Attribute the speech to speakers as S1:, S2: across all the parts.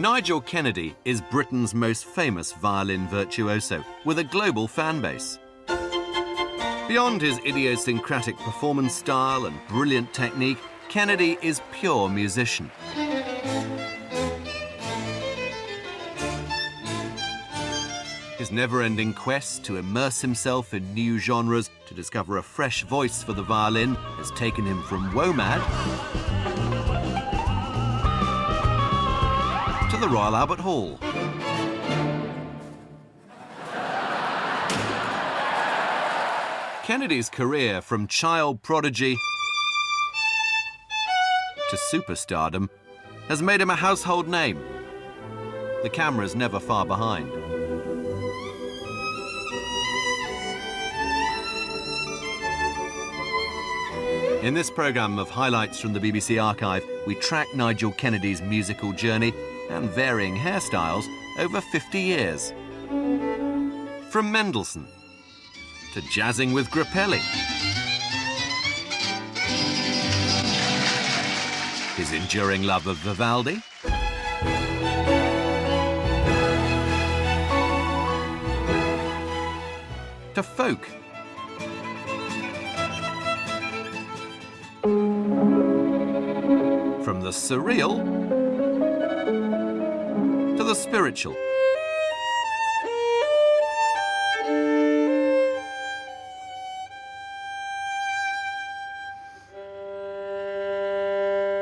S1: Nigel Kennedy is Britain's most famous violin virtuoso, with a global fan base. Beyond his idiosyncratic performance style and brilliant technique, Kennedy is pure musician. His never-ending quest to immerse himself in new genres, to discover a fresh voice for the violin, has taken him from WOMAD to the Royal Albert Hall. Kennedy's career from child prodigy to superstardom has made him a household name. The camera's never far behind. In this programme of highlights from the BBC archive, we track Nigel Kennedy's musical journey and varying hairstyles over 50 years. From Mendelssohn to jazzing with Grappelli, his enduring love of Vivaldi, to folk, from the surreal to the spiritual.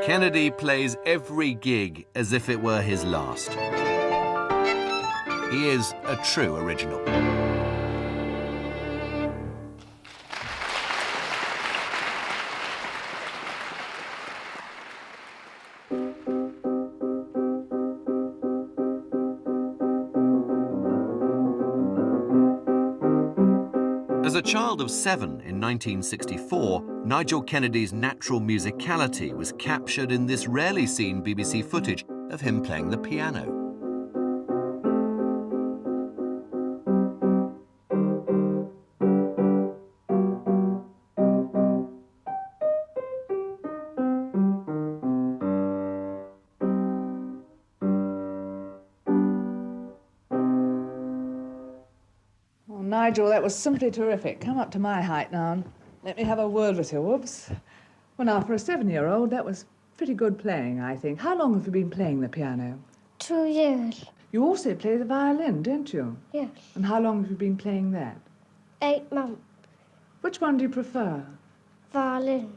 S1: Kennedy plays every gig as if it were his last. He is a true original. As a child of 7 in 1964, Nigel Kennedy's natural musicality was captured in this rarely seen BBC footage of him playing the piano.
S2: Nigel, that was simply terrific. Come up to my height now and let me have a word with you. Whoops. Well, now, for a 7-year-old, that was pretty good playing, I think. How long have you been playing the piano?
S3: 2 years.
S2: You also play the violin, don't you?
S3: Yes.
S2: And how long have you been playing that?
S3: 8 months.
S2: Which one do you prefer?
S3: Violin.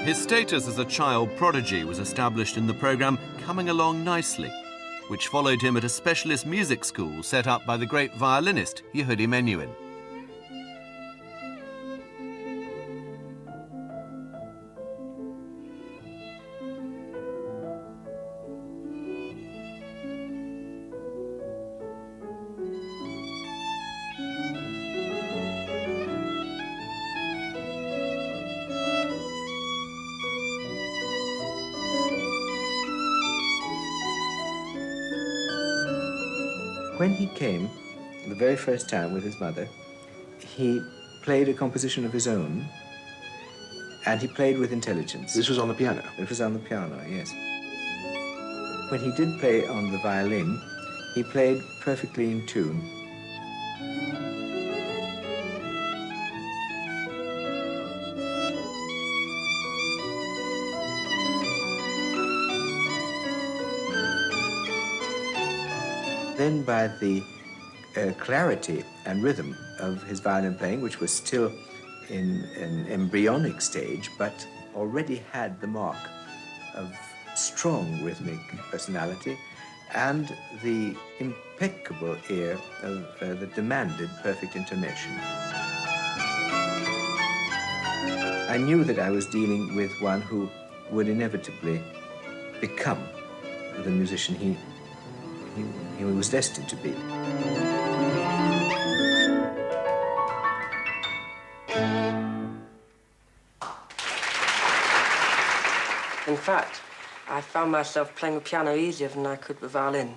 S1: His status as a child prodigy was established in the programme Coming Along Nicely, which followed him at a specialist music school set up by the great violinist Yehudi Menuhin.
S4: When he came, the very first time with his mother, he played a composition of his own, and he played with intelligence.
S5: This was on the piano?
S4: It was on the piano, yes. When he did play on the violin, he played perfectly in tune. Then by the clarity and rhythm of his violin playing, which was still in an embryonic stage, but already had the mark of strong rhythmic personality and the impeccable ear of that demanded perfect intonation. I knew that I was dealing with one who would inevitably become the musician he was destined to be.
S5: Well, In fact, I found myself playing the piano easier than I could the violin.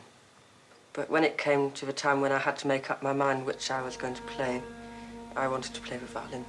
S5: But when it came to the time when I had to make up my mind which I was going to play, I wanted to play the violin.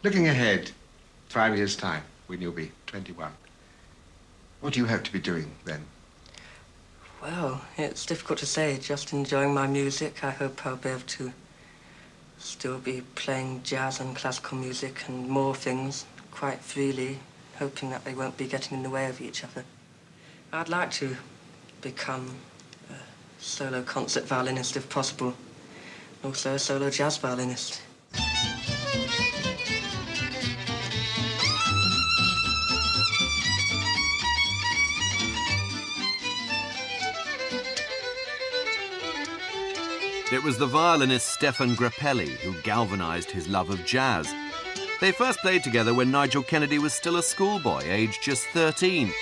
S6: Looking ahead, 5 years' time, when you'll be 21, what do you hope to be doing then?
S5: Well, it's difficult to say. Just enjoying my music. I hope I'll be able to still be playing jazz and classical music and more things quite freely, hoping that they won't be getting in the way of each other. I'd like to become a solo concert violinist if possible, also a solo jazz violinist.
S1: It was the violinist Stephane Grappelli who galvanized his love of jazz. They first played together when Nigel Kennedy was still a schoolboy, aged just 13.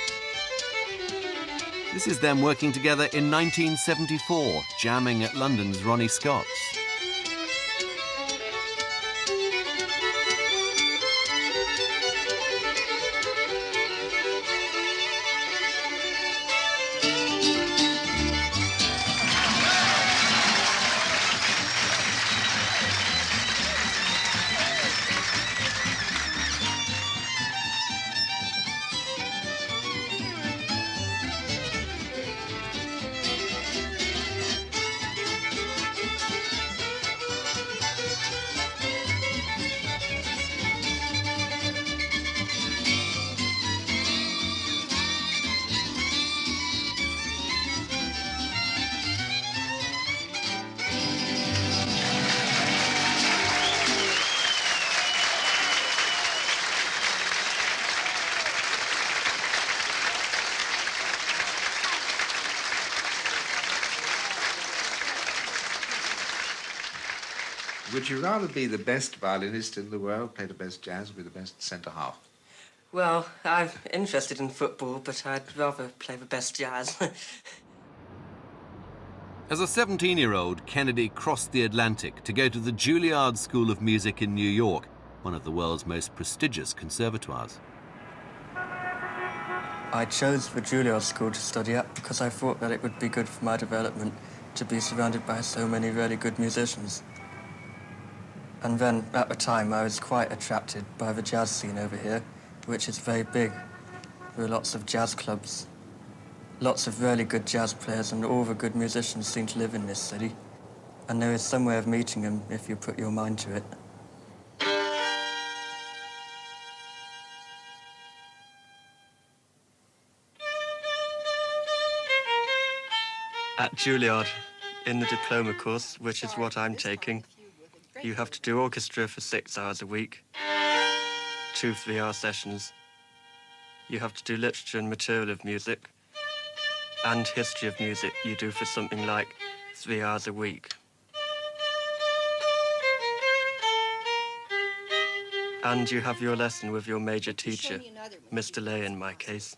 S1: This is them working together in 1974, jamming at London's Ronnie Scott's.
S6: Would you rather be the best violinist in the world, play the best jazz, or be the best centre half?
S5: Well, I'm interested in football, but I'd rather play the best jazz.
S1: As a 17-year-old, Kennedy crossed the Atlantic to go to the Juilliard School of Music in New York, one of the world's most prestigious conservatoires.
S5: I chose the Juilliard School to study at because I thought that it would be good for my development to be surrounded by so many really good musicians. And then, at the time, I was quite attracted by the jazz scene over here, which is very big. There are lots of jazz clubs, lots of really good jazz players, and all the good musicians seem to live in this city. And there is some way of meeting them if you put your mind to it. At Juilliard, in the diploma course, which is what I'm taking, you have to do orchestra for 6 hours a week, 2 3-hour sessions. You have to do literature and material of music, and history of music you do for something like 3 hours a week. And you have your lesson with your major teacher, Mr. Lay in my case.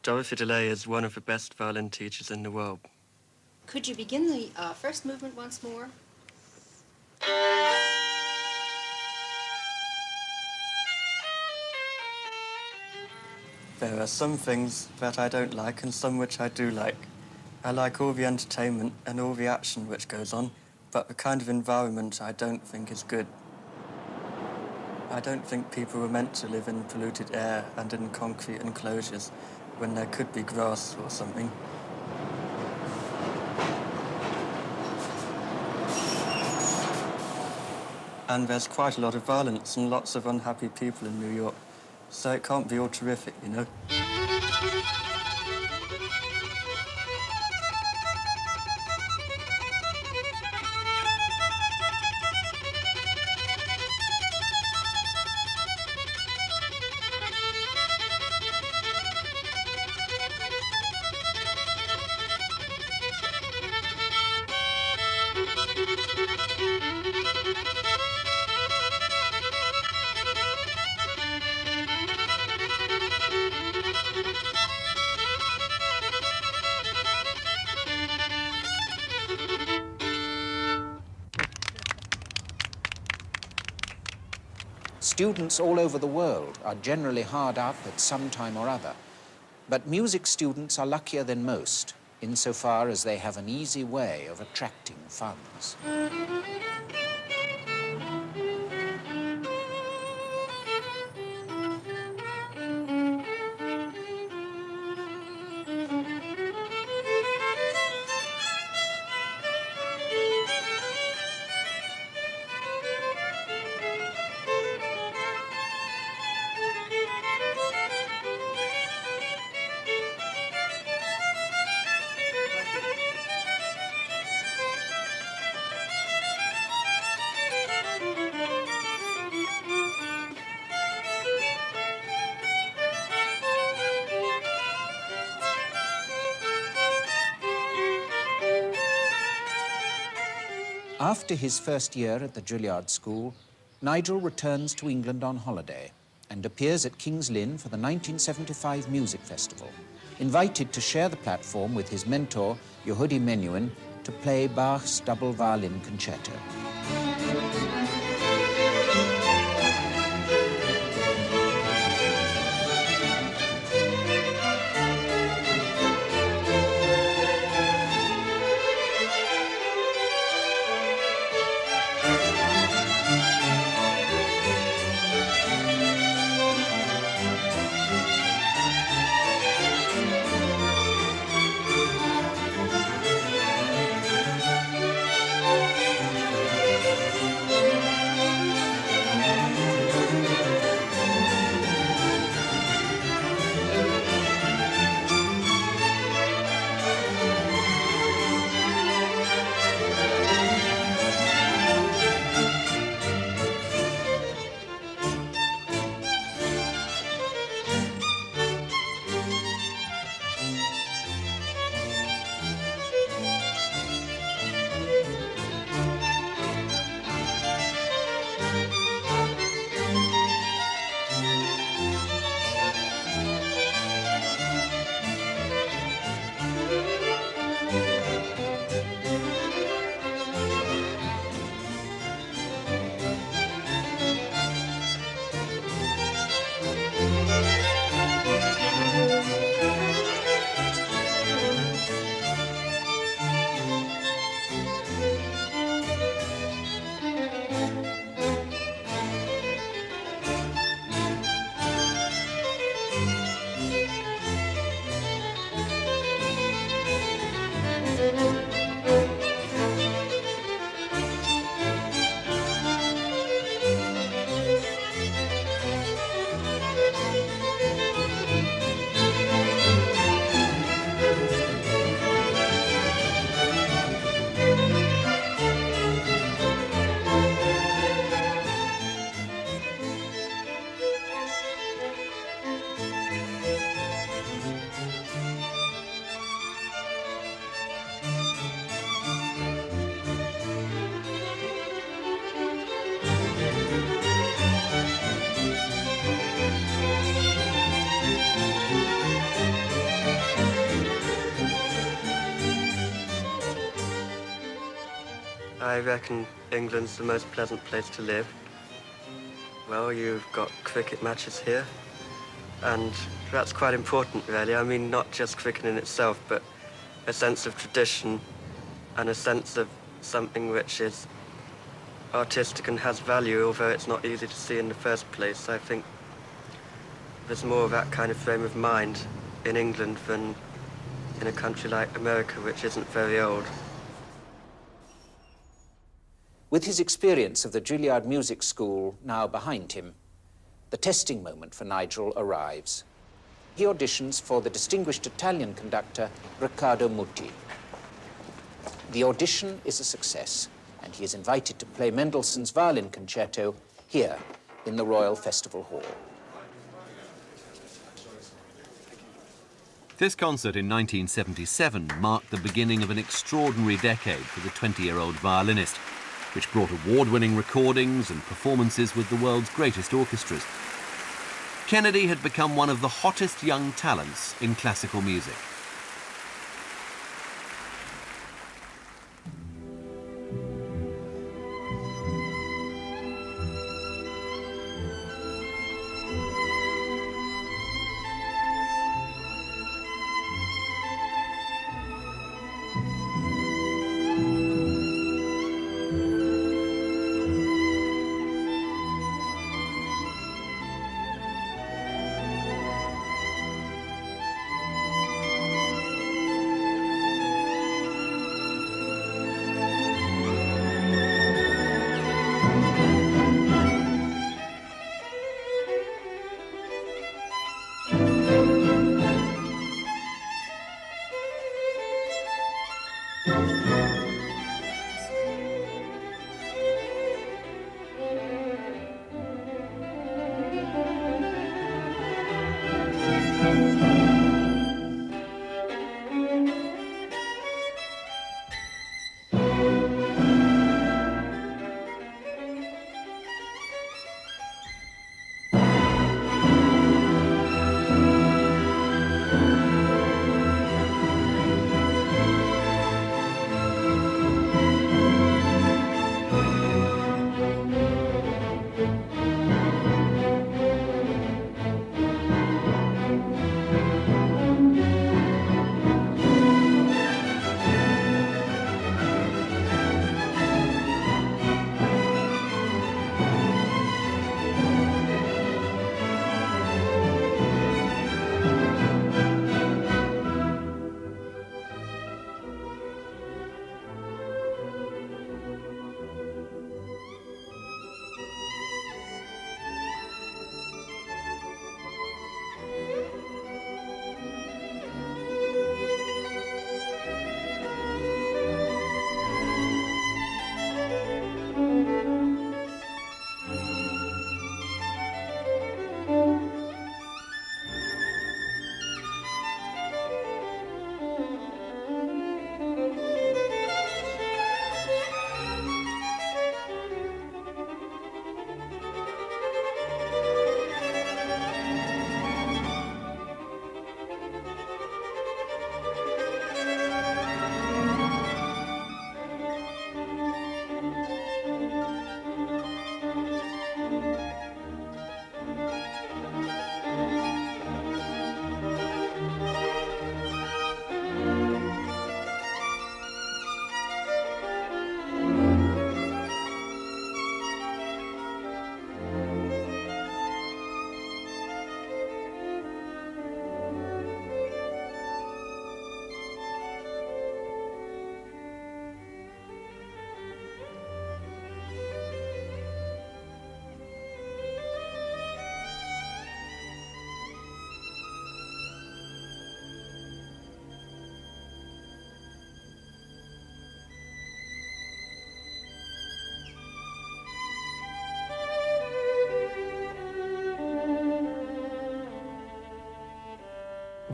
S5: Dorothy DeLay is one of the best violin teachers in the world.
S7: Could you begin the first movement once more?
S5: There are some things that I don't like and some which I do like. I like all the entertainment and all the action which goes on, but the kind of environment I don't think is good. I don't think people were meant to live in polluted air and in concrete enclosures when there could be grass or something. And there's quite a lot of violence and lots of unhappy people in New York, so it can't be all terrific, you know.
S8: Students all over the world are generally hard up at some time or other, but music students are luckier than most, insofar as they have an easy way of attracting funds. After his first year at the Juilliard School, Nigel returns to England on holiday and appears at King's Lynn for the 1975 Music Festival. invited to share the platform with his mentor, Yehudi Menuhin, to play Bach's double violin concerto.
S5: I reckon England's the most pleasant place to live. Well, you've got cricket matches here, and that's quite important, really. I mean, not just cricket in itself, but a sense of tradition and a sense of something which is artistic and has value, although it's not easy to see in the first place. I think there's more of that kind of frame of mind in England than in a country like America, which isn't very old.
S8: With his experience of the Juilliard Music School now behind him, the testing moment for Nigel arrives. He auditions for the distinguished Italian conductor Riccardo Muti. The audition is a success, and he is invited to play Mendelssohn's violin concerto here in the Royal Festival Hall.
S1: This concert in 1977 marked the beginning of an extraordinary decade for the 20-year-old violinist, which brought award-winning recordings and performances with the world's greatest orchestras. Kennedy had become one of the hottest young talents in classical music.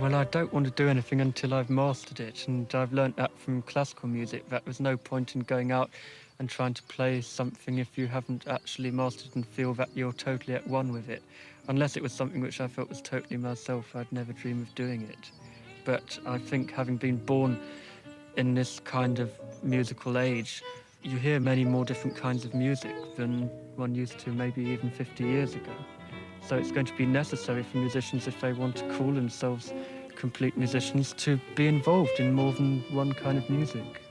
S5: Well, I don't want to do anything until I've mastered it, and I've learnt that from classical music, that there's no point in going out and trying to play something if you haven't actually mastered and feel that you're totally at one with it. Unless it was something which I felt was totally myself, I'd never dream of doing it. But I think having been born in this kind of musical age, you hear many more different kinds of music than one used to maybe even 50 years ago. So it's going to be necessary for musicians, if they want to call themselves complete musicians, to be involved in more than one kind of music.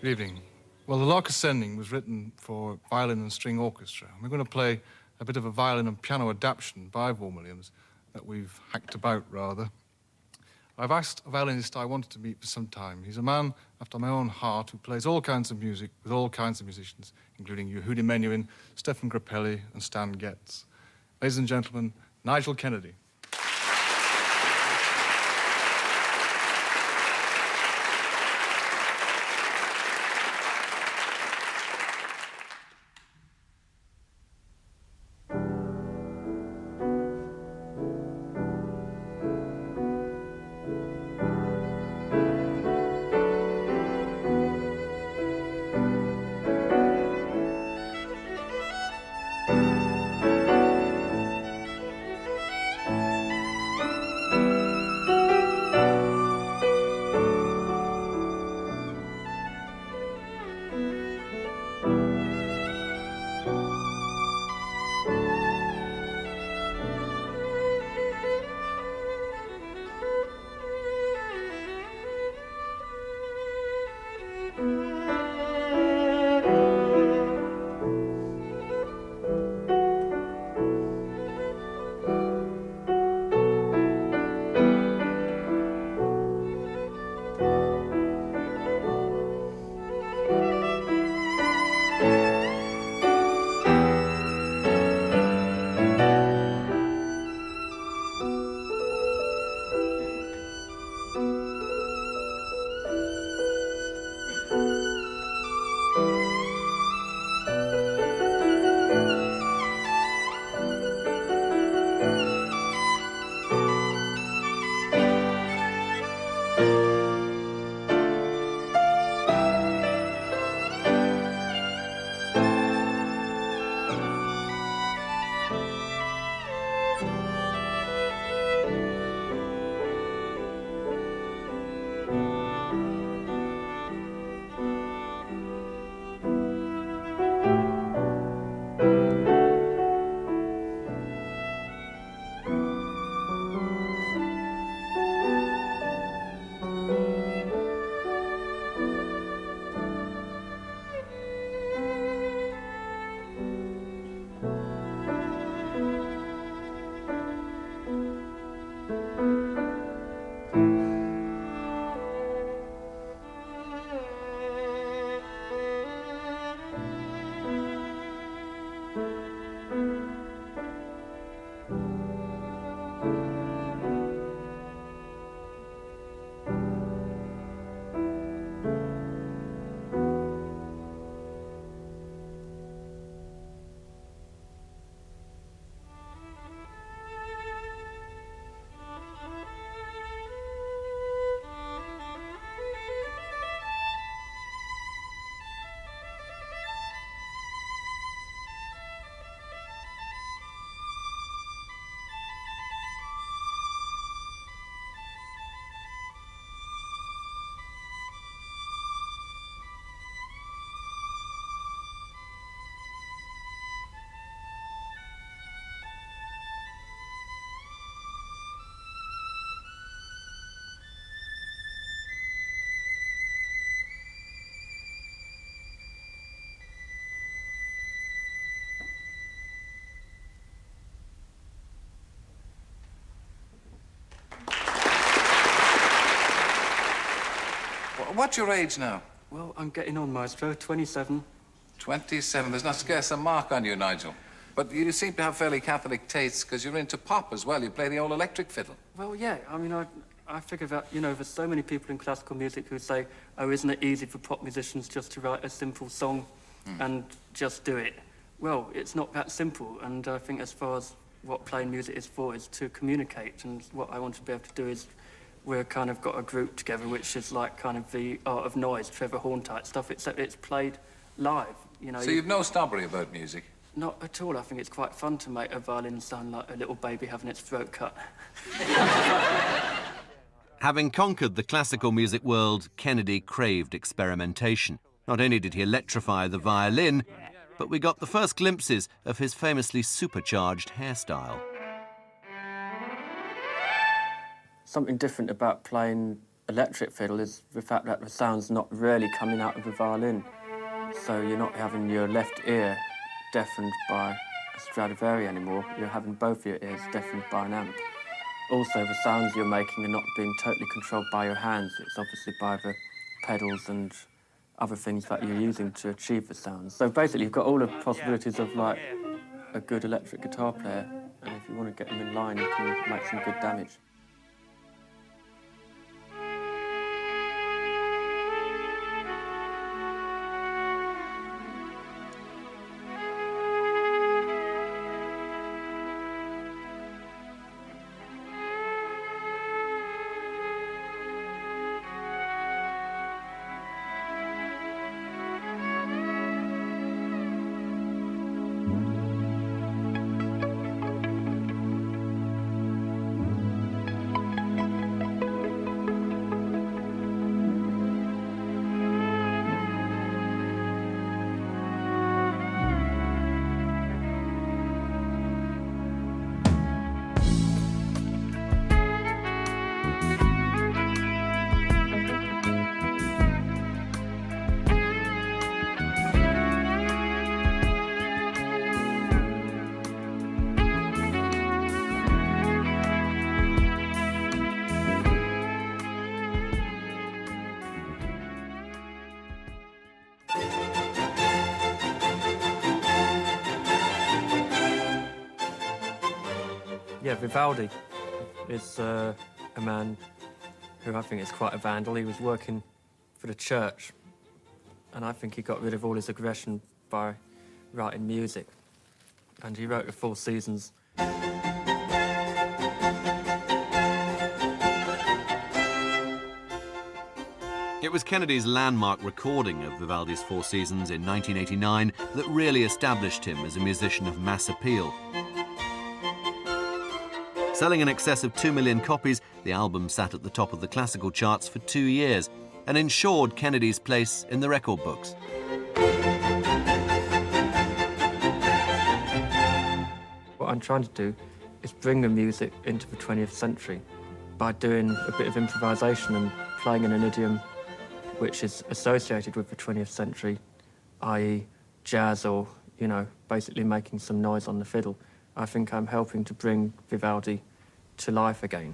S9: Good evening. Well, The Lark Ascending was written for violin and string orchestra. And we're going to play a bit of a violin and piano adaptation by Vaughan Williams that we've hacked about, rather. I've asked a violinist I wanted to meet for some time. He's a man after my own heart who plays all kinds of music with all kinds of musicians, including Yehudi Menuhin, Stephane Grappelli, and Stan Getz. Ladies and gentlemen, Nigel Kennedy.
S10: what's your age now?
S5: Well, I'm getting on, Maestro, 27.
S10: 27. There's not scarce a mark on you, Nigel. But you seem to have fairly Catholic tastes, because you're into pop as well. You play the old electric fiddle.
S5: Well, yeah, I mean, I figure that, you know, there's so many people in classical music who say, oh, isn't it easy for pop musicians just to write a simple song and just do it? Well, it's not that simple, and I think as far as what playing music is for is to communicate, and what I want to be able to do is we're kind of got a group together which is like kind of the Art of Noise, Trevor Horn type stuff, except it's played live, you know.
S10: So you've no snobbery about music?
S5: Not at all. I think it's quite fun to make a violin sound like a little baby having its throat cut.
S1: Having conquered the classical music world, Kennedy craved experimentation. Not only did he electrify the violin, but we got the first glimpses of his famously supercharged hairstyle.
S5: Something different about playing electric fiddle is the fact that the sound's not really coming out of the violin. So you're not having your left ear deafened by a Stradivari anymore. You're having both your ears deafened by an amp. Also, the sounds you're making are not being totally controlled by your hands. It's obviously by the pedals and other things that you're using to achieve the sounds. So basically, you've got all the possibilities of, like, a good electric guitar player, and if you want to get them in line, you can make some good damage. Yeah, Vivaldi is a man who I think is quite a vandal. He was working for the church, and I think he got rid of all his aggression by writing music. And he wrote the Four Seasons.
S1: It was Kennedy's landmark recording of Vivaldi's Four Seasons in 1989 that really established him as a musician of mass appeal. Selling in excess of 2 million copies, the album sat at the top of the classical charts for 2 years and ensured Kennedy's place in the record books.
S5: What I'm trying to do is bring the music into the 20th century by doing a bit of improvisation and playing in an idiom which is associated with the 20th century, i.e. jazz or, you know, basically making some noise on the fiddle. I think I'm helping to bring Vivaldi to life again.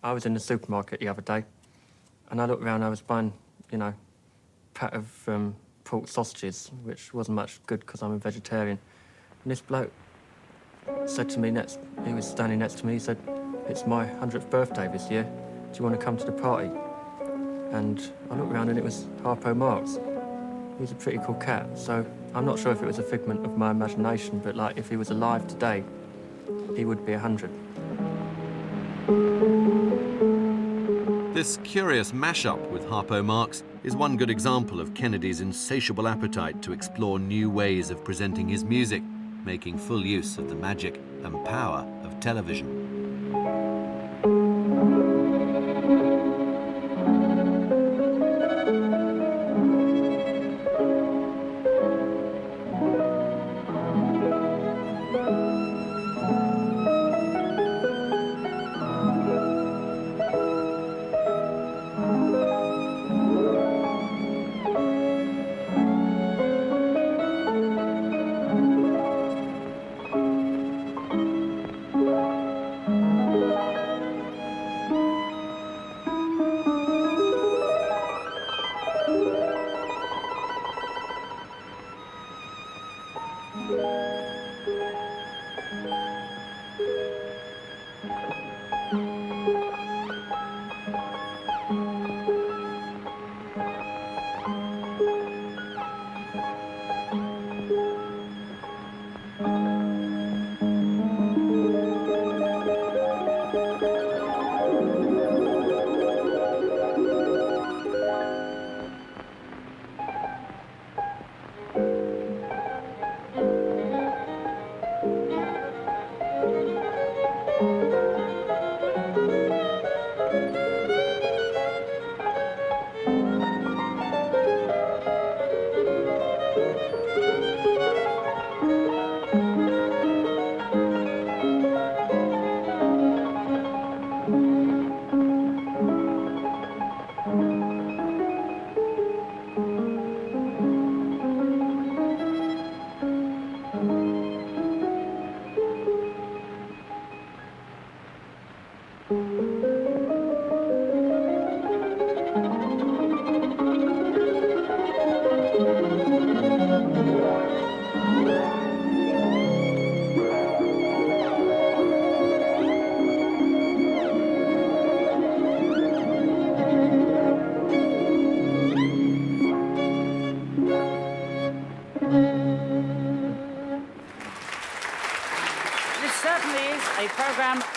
S5: I was in the supermarket the other day, and I looked around, I was buying, you know, a pack of pork sausages, which wasn't much good because I'm a vegetarian. And this bloke said to me he was standing next to me, he said, "It's my 100th birthday this year. Do you want to come to the party?" And I looked around and it was Harpo Marx. He was a pretty cool cat, so I'm not sure if it was a figment of my imagination, but like if he was alive today, he would be 100.
S1: This curious mashup with Harpo Marx is one good example of Kennedy's insatiable appetite to explore new ways of presenting his music, making full use of the magic and power of television.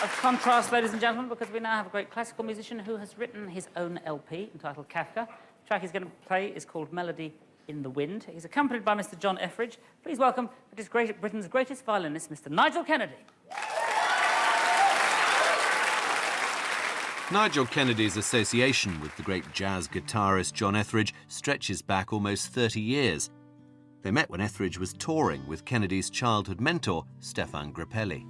S11: Of contrast, ladies and gentlemen, because we now have a great classical musician who has written his own LP entitled Kafka. The track he's going to play is called Melody in the Wind. He's accompanied by Mr. John Etheridge. Please welcome Britain's greatest violinist, Mr. Nigel Kennedy.
S1: Nigel Kennedy's association with the great jazz guitarist John Etheridge stretches back almost 30 years. They met when Etheridge was touring with Kennedy's childhood mentor, Stephane Grappelli.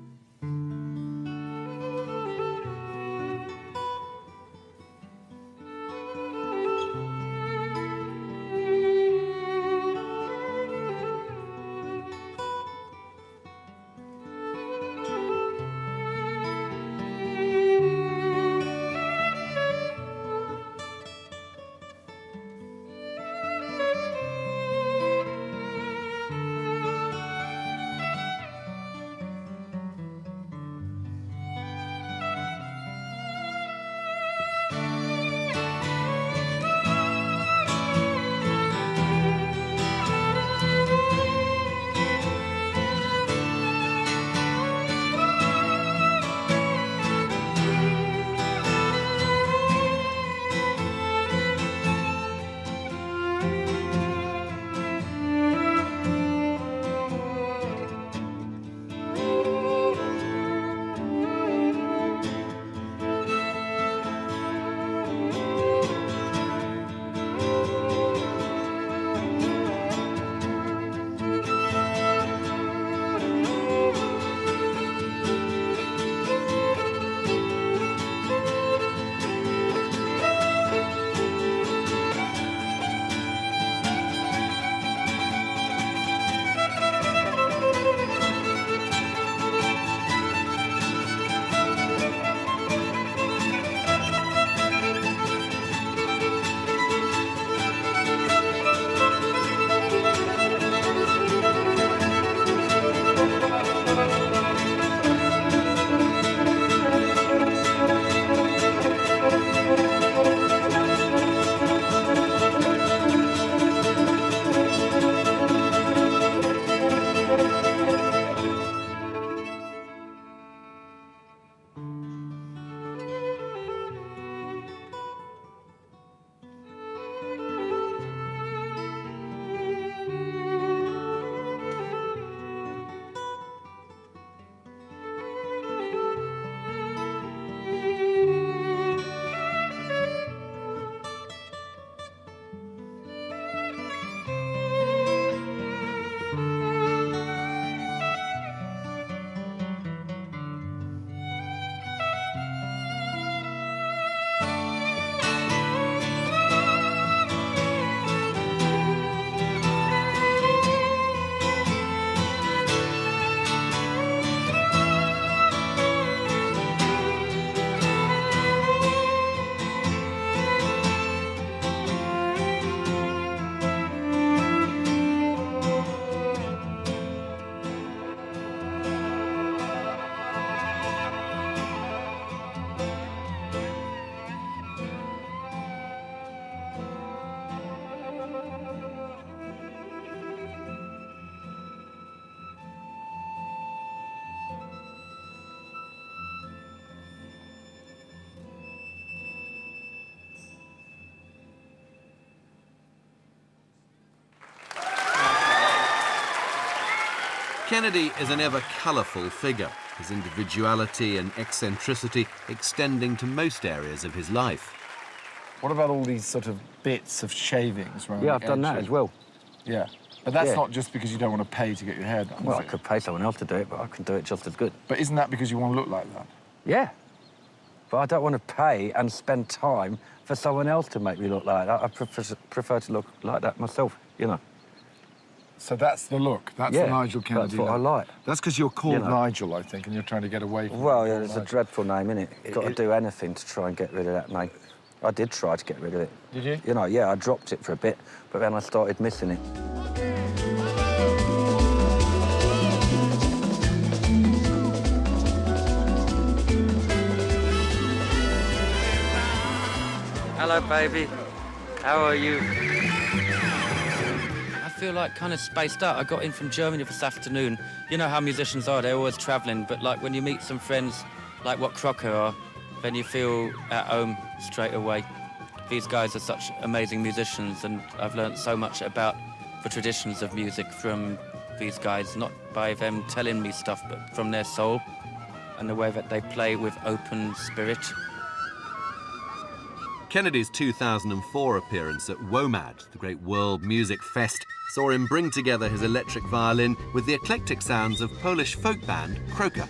S1: Kennedy is an ever colourful figure, his individuality and eccentricity extending to most areas of his life.
S12: What about all these sort of bits of shavings around
S13: Yeah,
S12: the
S13: I've done that
S12: edges?
S13: as well.
S12: Yeah. But that's
S13: Yeah.
S12: not just because you don't want to pay to get your hair done,
S13: Well,
S12: is
S13: I
S12: it?
S13: could pay someone else to do it, but I can do it just as good.
S12: But isn't that because you want to look like that?
S13: Yeah. But I don't want to pay and spend time for someone else to make me look like that. I prefer to look like that myself, you know.
S12: So that's the look. That's
S13: Yeah,
S12: the Nigel Kennedy
S13: that's what I
S12: look.
S13: like.
S12: That's because you're called
S13: You know.
S12: Nigel, I think, and you're trying to get away from
S13: Well,
S12: being
S13: yeah,
S12: called
S13: it's a
S12: Nigel.
S13: dreadful name, isn't it? You've got to do anything to try and get rid of that name. I did try to get rid of it.
S12: Did you?
S13: You know, yeah, I dropped it for a bit, but then I started missing it.
S14: Hello, baby. How are you? I feel like kind of spaced out. I got in from Germany this afternoon. You know how musicians are, they're always travelling, but like when you meet some friends like what Crocker are, then you feel at home straight away. These guys are such amazing musicians, and I've learnt so much about the traditions of music from these guys, not by them telling me stuff, but from their soul and the way that they play with open spirit.
S1: Kennedy's 2004 appearance at WOMAD, the great world music fest, saw him bring together his electric violin with the eclectic sounds of Polish folk band Crocker.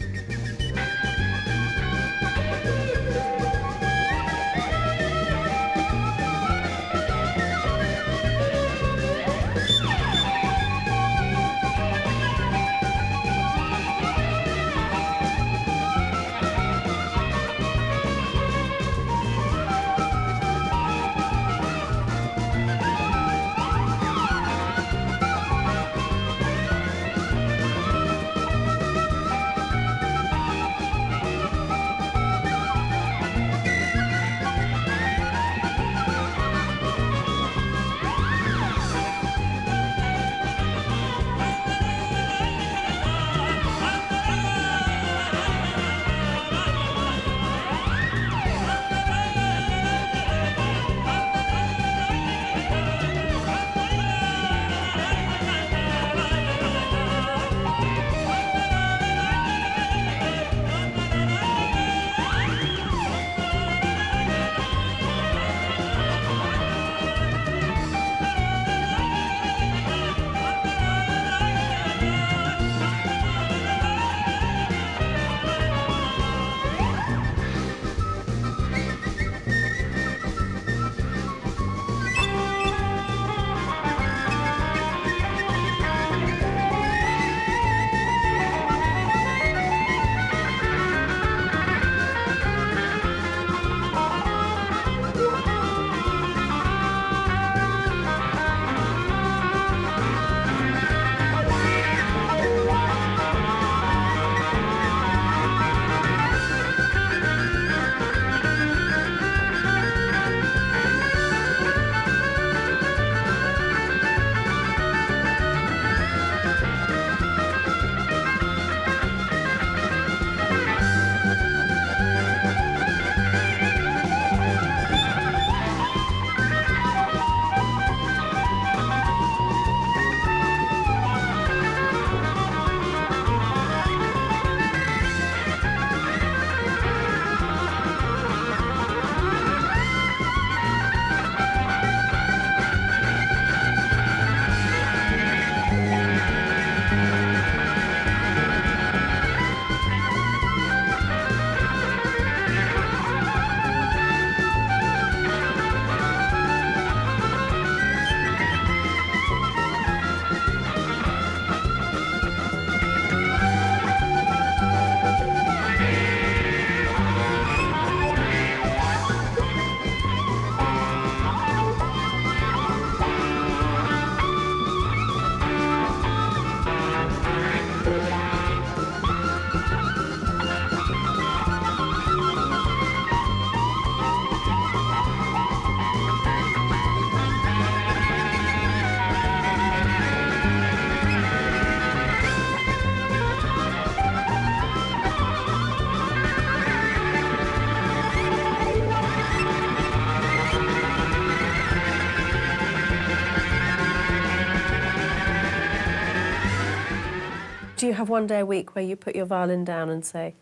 S15: have one day a week where you put your violin down and say,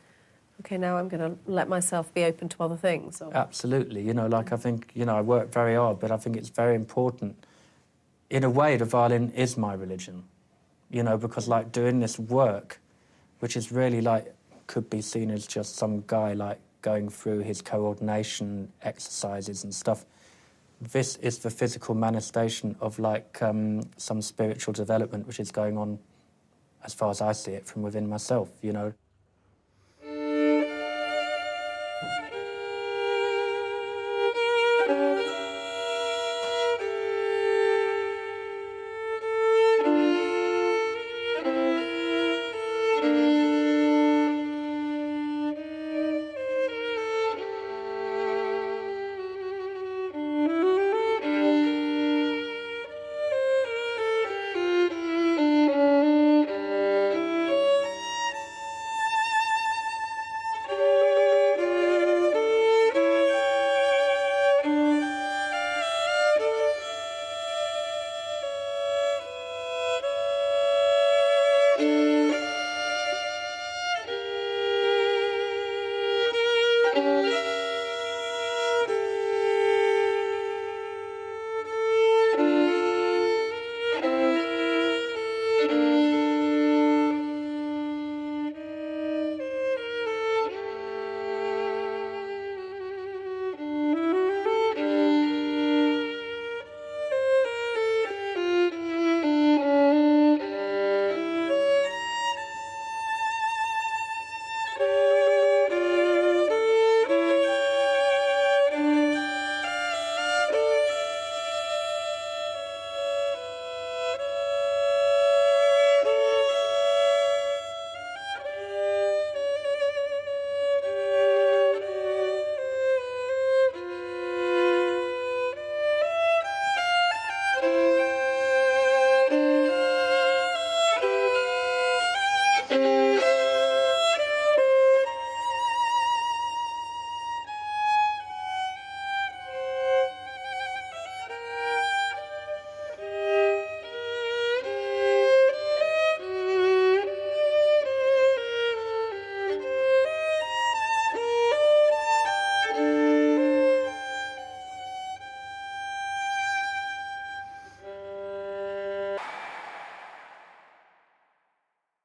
S15: OK, now I'm going to let myself be open to other things? Or...
S13: Absolutely. You know, like, I think, you know, I work very hard, but I think it's very important. In a way, the violin is my religion, you know, because, like, doing this work, which is really, like, could be seen as just some guy, like, going through his coordination exercises and stuff. This is the physical manifestation of, like, some spiritual development which is going on, as far as I see it, from within myself, you know.